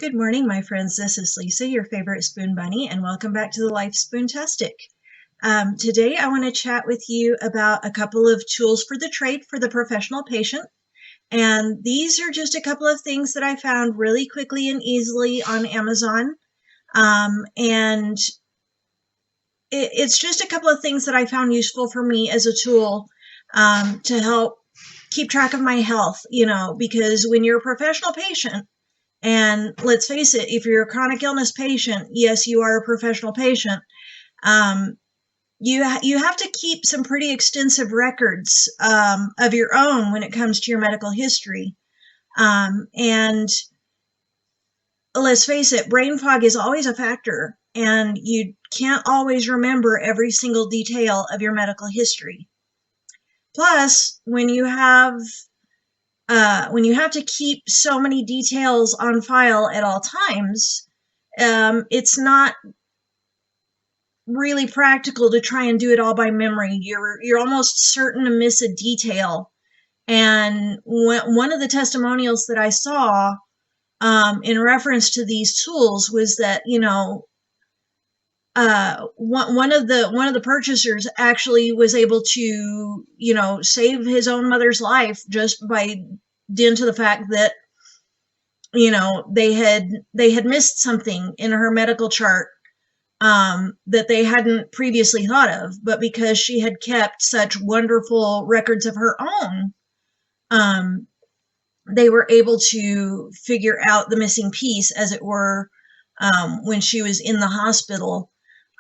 Good morning, my friends. This is Lisa, your favorite spoon bunny, and welcome back to the Life Spoontastic. Today, I want to chat with you about a couple of tools for the trade for the professional patient. And these are just a couple of things that I found really quickly and easily on Amazon. And it's just a couple of things that I found useful for me as a tool to help keep track of my health, because when you're a professional patient, and let's face it, if you're a chronic illness patient, yes, you are a professional patient, you have to keep some pretty extensive records of your own when it comes to your medical history. And let's face it, brain fog is always a factor, and you can't always remember every single detail of your medical history. Plus, when you have to keep so many details on file at all times, it's not really practical to try and do it all by memory. You're almost certain to miss a detail. And one of the testimonials that I saw in reference to these tools was that, one of the purchasers actually was able to, save his own mother's life just by dint to the fact that, they had missed something in her medical chart that they hadn't previously thought of, but because she had kept such wonderful records of her own, they were able to figure out the missing piece, as it were, when she was in the hospital.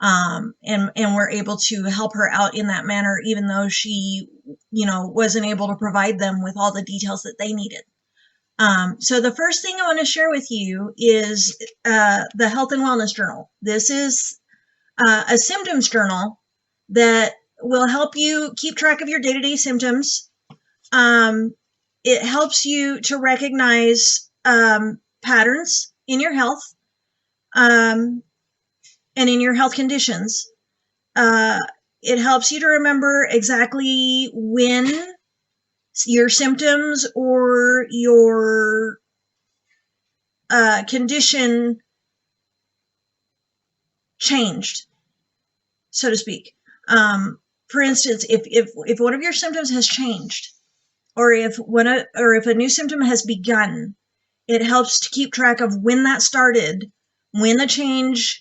And we're able to help her out in that manner, even though she, wasn't able to provide them with all the details that they needed. So the first thing I want to share with you is the Health and Wellness Journal. This is a symptoms journal that will help you keep track of your day-to-day symptoms. It helps you to recognize patterns in your health. And in your health conditions. It helps you to remember exactly when your symptoms or your condition changed, so to speak. For instance, if one of your symptoms has changed, or if a new symptom has begun, it helps to keep track of when that started, when the change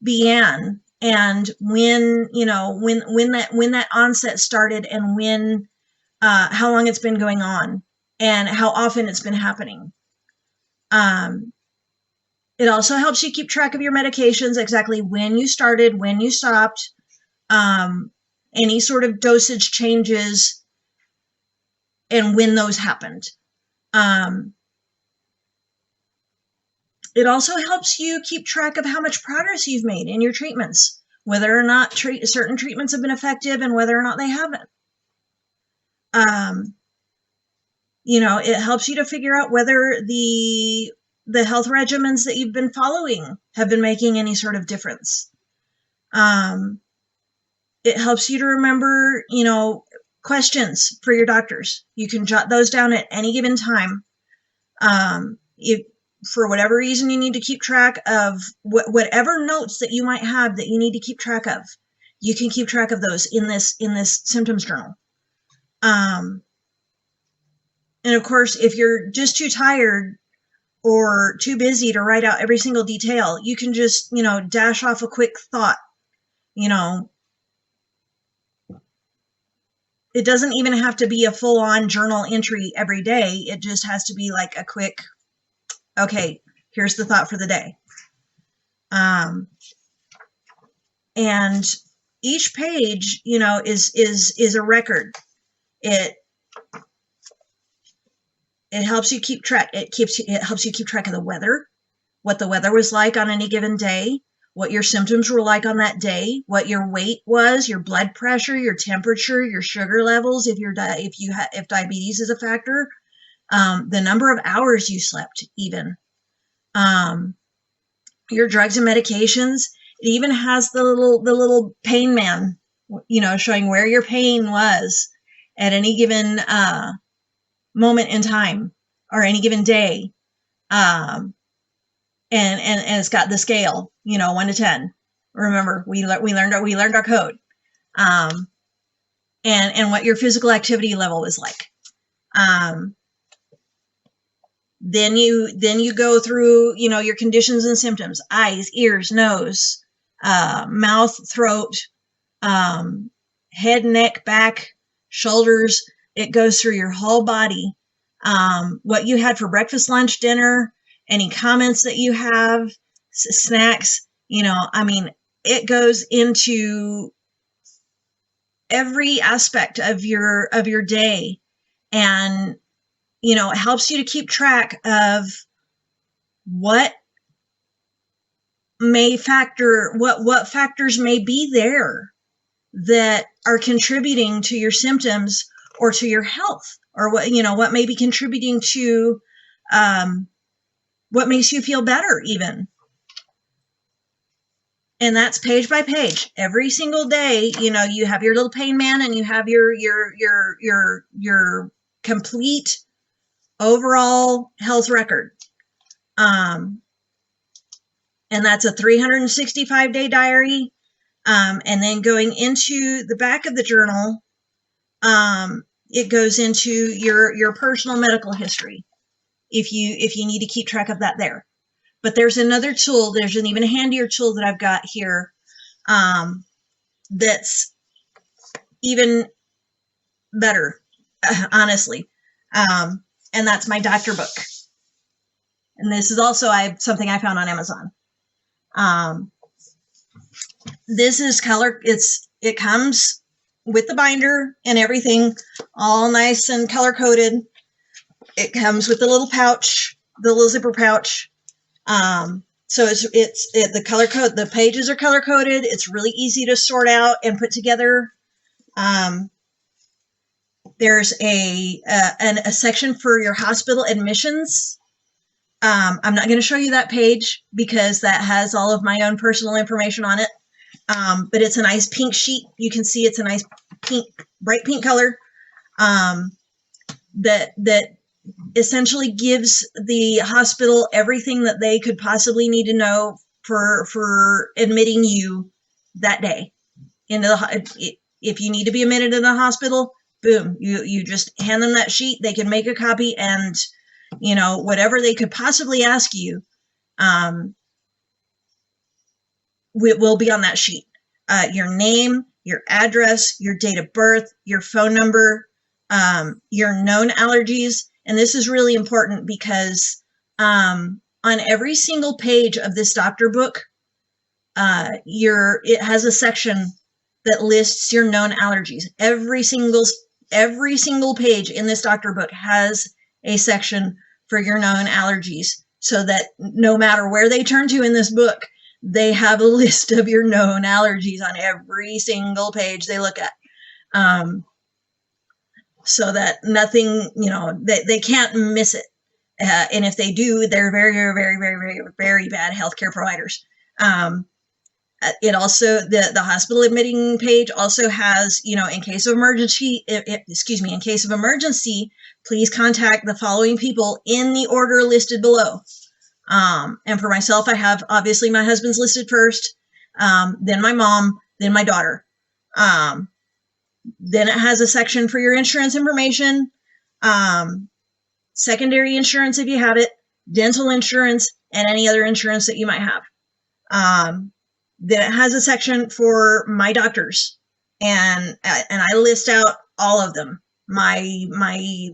began, and when that onset started, and when how long it's been going on, and how often it's been happening. It also helps you keep track of your medications, exactly when you started, when you stopped, any sort of dosage changes, and when those happened. It also helps you keep track of how much progress you've made in your treatments, whether or not certain treatments have been effective and whether or not they haven't. It helps you to figure out whether the health regimens that you've been following have been making any sort of difference. It helps you to remember, questions for your doctors. You can jot those down at any given time. If for whatever reason you need to keep track of whatever notes that you might have that you need to keep track of, you can keep track of those in this symptoms journal. And of course, if you're just too tired or too busy to write out every single detail, you can just, dash off a quick thought. It doesn't even have to be a full-on journal entry every day. It just has to be like a quick, okay, here's the thought for the day. And each page, is a record. It helps you keep track. It helps you keep track of the weather, what the weather was like on any given day, what your symptoms were like on that day, what your weight was, your blood pressure, your temperature, your sugar levels, if diabetes is a factor. The number of hours you slept, even. Your drugs and medications. It even has the little pain man, showing where your pain was at any given moment in time, or any given day. and it's got the scale, 1 to 10. Remember, we learned our code, and what your physical activity level is like. Then you go through, your conditions and symptoms: eyes, ears, nose, mouth, throat, head, neck, back, shoulders. It goes through your whole body. What you had for breakfast, lunch, dinner, any comments that you have, snacks, it goes into every aspect of your day, and it helps you to keep track of what factors may be there that are contributing to your symptoms or to your health, or what may be contributing to what makes you feel better even. And that's page by page. Every single day, you have your little pain man, and you have your complete overall health record. And that's a 365-day diary. And then going into the back of the journal, it goes into your personal medical history, if you need to keep track of that there. But there's another tool, there's an even handier tool that I've got here, that's even better, honestly. And that's my doctor book. And this is also something I found on Amazon. This is color. It comes with the binder and everything, all nice and color coded. It comes with the little pouch, the little zipper pouch. So it's the color code. The pages are color coded. It's really easy to sort out and put together. There's a section for your hospital admissions. I'm not going to show you that page because that has all of my own personal information on it. But it's a nice pink sheet. You can see it's a nice pink, bright pink color, that essentially gives the hospital everything that they could possibly need to know for admitting you that day into the. If you need to be admitted in the hospital, boom, you just hand them that sheet. They can make a copy, and whatever they could possibly ask you, will be on that sheet. Your name, your address, your date of birth, your phone number, your known allergies. And this is really important because on every single page of this doctor book, it has a section that lists your known allergies. Every single page in this doctor book has a section for your known allergies, so that no matter where they turn to in this book, they have a list of your known allergies on every single page they look at. So that nothing, they can't miss it. And if they do, they're very, very, very, very, very, very bad healthcare providers. It also, the hospital admitting page also has, in case of emergency, in case of emergency, please contact the following people in the order listed below. And for myself, I have obviously my husband's listed first, then my mom, then my daughter. Then it has a section for your insurance information, secondary insurance if you have it, dental insurance, and any other insurance that you might have. Then it has a section for my doctors, and I list out all of them. My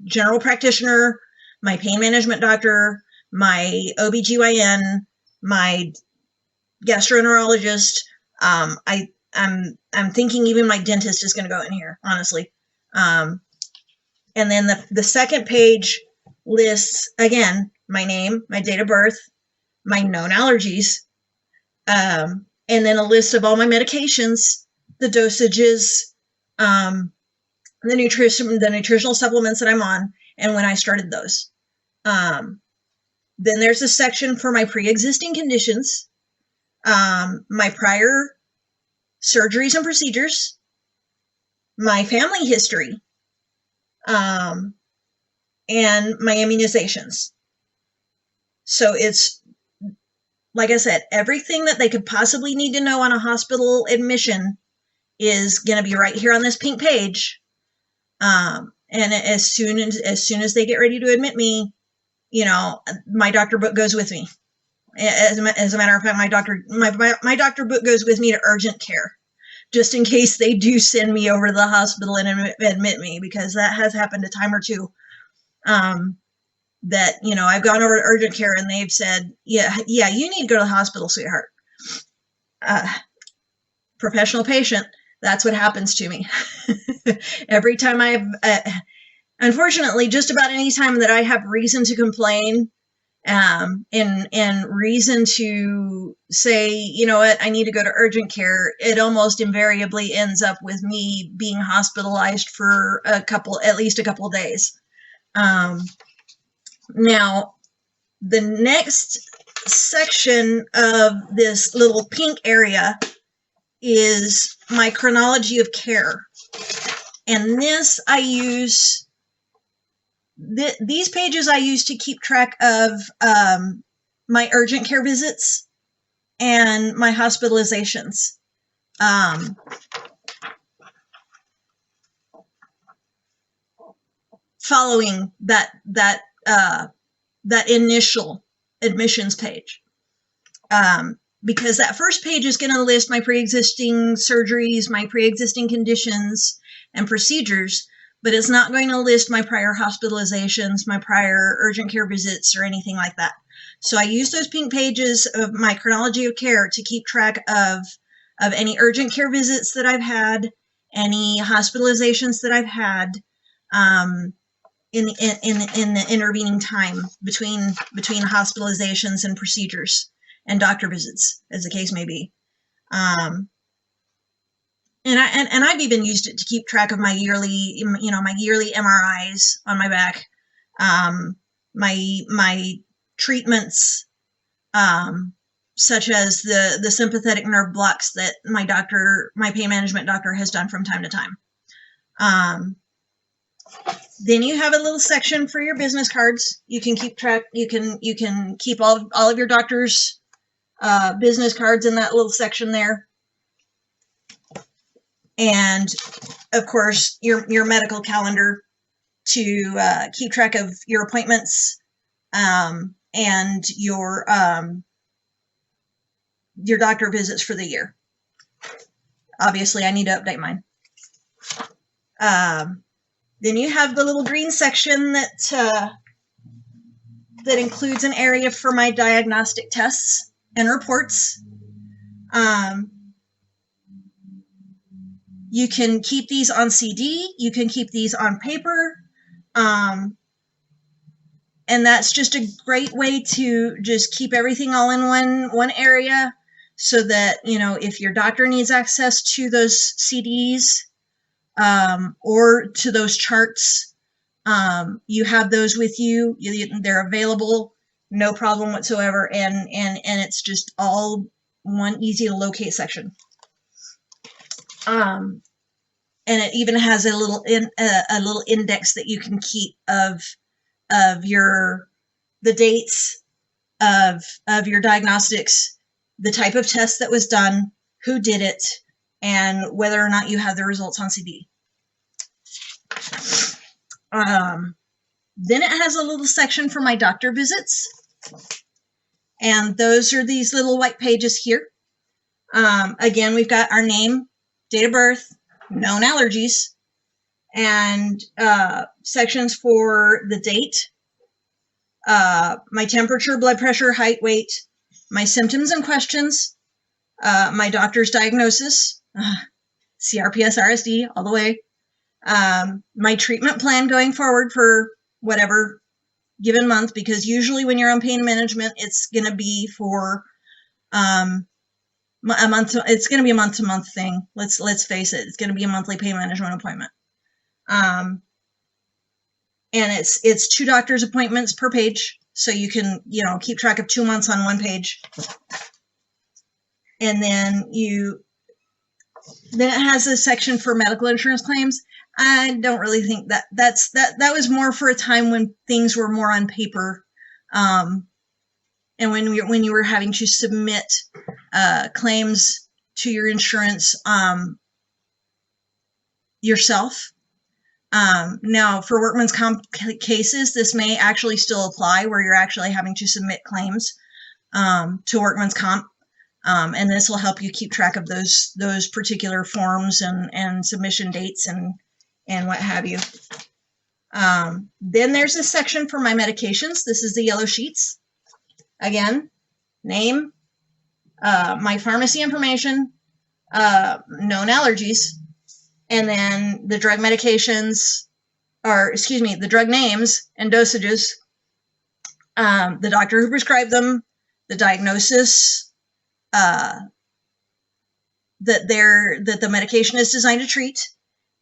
general practitioner, my pain management doctor, my OBGYN, my gastroenterologist. I'm thinking even my dentist is going to go in here, honestly. And then the second page lists, again, my name, my date of birth, my known allergies, and then a list of all my medications, the dosages, the nutritional supplements that I'm on, and when I started those. Then there's a section for my pre-existing conditions, my prior surgeries and procedures, my family history, and my immunizations. So it's, like I said, everything that they could possibly need to know on a hospital admission is going to be right here on this pink page. And as soon as they get ready to admit me, you know, my doctor book goes with me. As a matter of fact, my doctor book goes with me to urgent care, just in case they do send me over to the hospital and admit me, because that has happened a time or two. That, you know, I've gone over to urgent care and they've said, yeah, you need to go to the hospital, sweetheart. Professional patient, that's what happens to me. Every time unfortunately, just about any time that I have reason to complain, and reason to say, you know what, I need to go to urgent care, it almost invariably ends up with me being hospitalized for at least a couple of days. Now, the next section of this little pink area is my chronology of care. And this I use, these pages I use to keep track of my urgent care visits and my hospitalizations. Following that initial admissions page. Because that first page is going to list my pre-existing surgeries, my pre-existing conditions and procedures, but it's not going to list my prior hospitalizations, my prior urgent care visits, or anything like that. So I use those pink pages of my chronology of care to keep track of any urgent care visits that I've had, any hospitalizations that I've had, in the intervening time between hospitalizations and procedures and doctor visits, as the case may be. And I've even used it to keep track of my yearly MRIs on my back, my treatments, such as the sympathetic nerve blocks that my pain management doctor has done from time to time. Then you have a little section for your business cards. You can keep track. You can keep all of your doctor's business cards in that little section there. And of course, your medical calendar to keep track of your appointments, and your doctor visits for the year. Obviously, I need to update mine. Then you have the little green section that includes an area for my diagnostic tests and reports. You can keep these on CD. You can keep these on paper. And that's just a great way to just keep everything all in one area, so that, you know, if your doctor needs access to those CDs, or to those charts, you have those with you. They're available, no problem whatsoever, and it's just all one easy to locate section. And it even has a little index that you can keep of the dates of your diagnostics, the type of test that was done, who did it, and whether or not you have the results on CD. Then it has a little section for my doctor visits, and those are these little white pages here. Again, we've got our name, date of birth, known allergies, and sections for the date, my temperature, blood pressure, height, weight, my symptoms and questions, my doctor's diagnosis, CRPS, RSD, all the way, my treatment plan going forward for whatever given month, because usually when you're on pain management, it's going to be for a month. It's going to be a month-to-month thing. Let's face it. It's going to be a monthly pain management appointment. And it's 2 doctor's appointments per page, so you can, keep track of 2 months on one page. And then it has a section for medical insurance claims. I don't really think that was more for a time when things were more on paper. and when you were having to submit claims to your insurance yourself. Now, for workman's comp cases, this may actually still apply, where you're actually having to submit claims to workman's comp, and this will help you keep track of those particular forms and submission dates and what have you. Then there's a section for my medications. This is the yellow sheets. Again, name, my pharmacy information, known allergies, and then the drug medications, or excuse me, the drug names and dosages, the doctor who prescribed them, the diagnosis that the medication is designed to treat,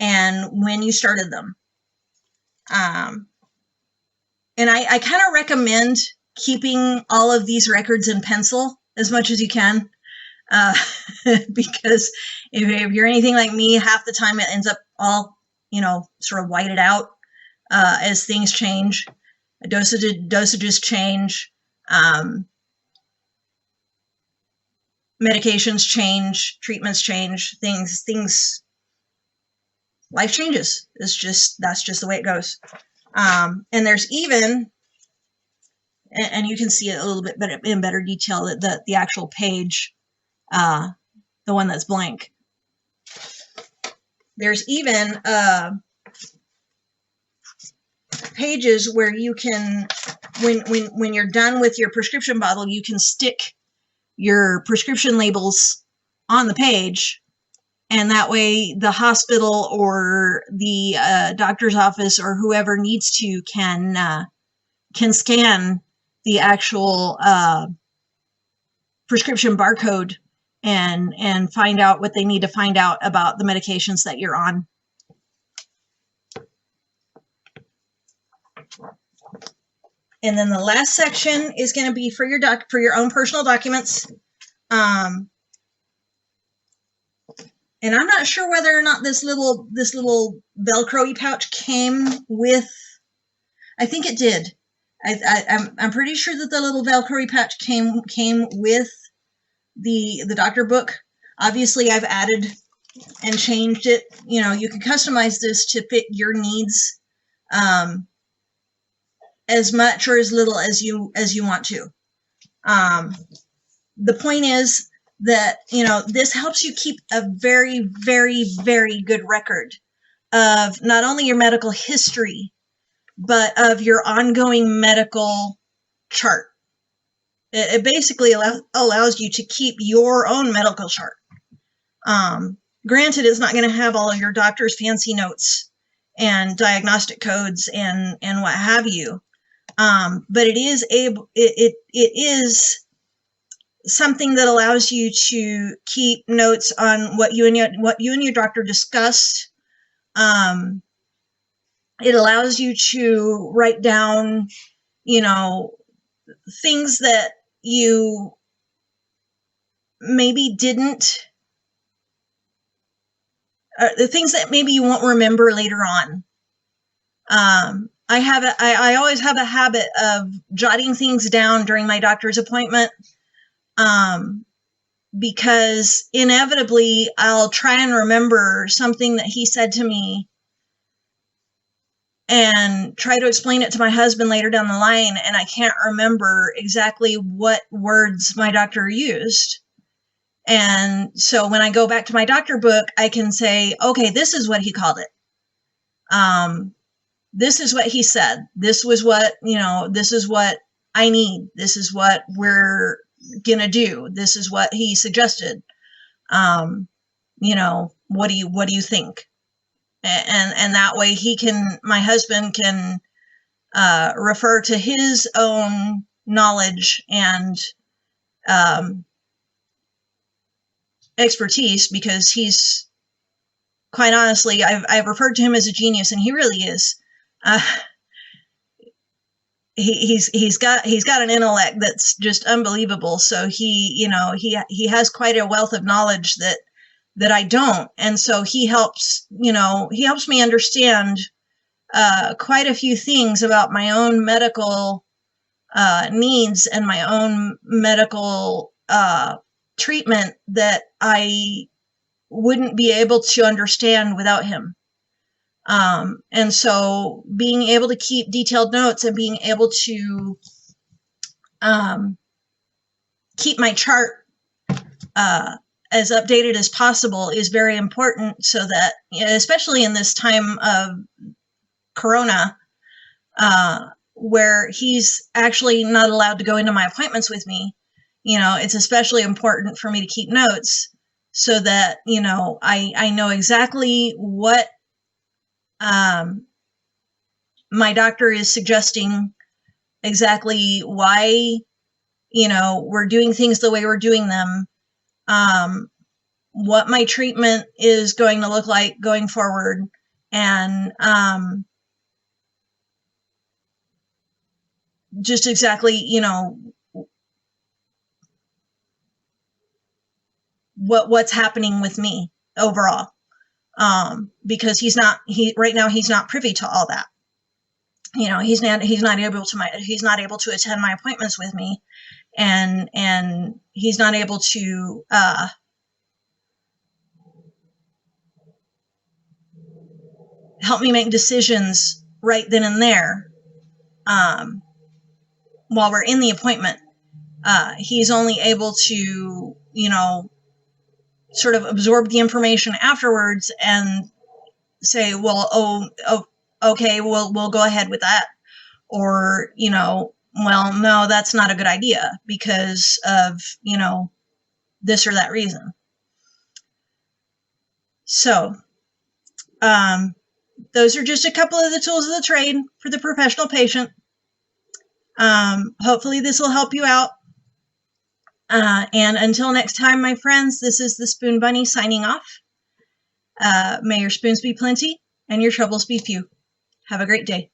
and when you started them. And I kind of recommend keeping all of these records in pencil as much as you can, because if you're anything like me, half the time it ends up all, sort of whited out as things change, dosages change, medications change, treatments change, life changes. That's just the way it goes. And there's even, and you can see it a little bit better, in better detail, that the actual page, the one that's blank. There's even pages where you can, when you're done with your prescription bottle, you can stick your prescription labels on the page, and that way the hospital or the doctor's office or whoever needs to can scan the actual prescription barcode and find out what they need to find out about the medications that you're on. And then the last section is going to be for your own personal documents. And I'm not sure whether or not this little Velcro-y pouch came with. I think it did. I'm pretty sure that the little Velcro-y pouch came with the doctor book. Obviously, I've added and changed it. You can customize this to fit your needs, as much or as little as you want to. The point is that this helps you keep a very, very, very good record of not only your medical history, but of your ongoing medical chart. It basically allows you to keep your own medical chart. Granted, it's not going to have all of your doctor's fancy notes and diagnostic codes and what have you, but it is something that allows you to keep notes on what you and your doctor discussed. It allows you to write down, things that you maybe didn't, the things that maybe you won't remember later on. I always have a habit of jotting things down during my doctor's appointment, because inevitably I'll try and remember something that he said to me and try to explain it to my husband later down the line, and I can't remember exactly what words my doctor used. And so when I go back to my doctor book, I can say, okay, this is what he called it. This is what he said. This was what, this is what I need. This is what we're gonna do. This is what he suggested. What do you think? And that way my husband can refer to his own knowledge and expertise, because he's, quite honestly, I've referred to him as a genius, and he really is. He's got an intellect that's just unbelievable. So he has quite a wealth of knowledge that I don't. And so he helps me understand quite a few things about my own medical needs and my own medical treatment that I wouldn't be able to understand without him. And so being able to keep detailed notes and being able to keep my chart as updated as possible is very important, so that, especially in this time of Corona, where he's actually not allowed to go into my appointments with me, it's especially important for me to keep notes so that, I know exactly what my doctor is suggesting, exactly why, we're doing things the way we're doing them, what my treatment is going to look like going forward, and just exactly, what's happening with me overall. Because right now he's not privy to all that. He's not able to attend my appointments with me, and he's not able to help me make decisions right then and there while we're in the appointment. He's only able to, sort of absorb the information afterwards and say, well, okay, we'll go ahead with that. Or, well, no, that's not a good idea because of, this or that reason. So, those are just a couple of the tools of the trade for the professional patient. Hopefully this will help you out. And until next time, my friends, this is the Spoon Bunny signing off. May your spoons be plenty and your troubles be few. Have a great day.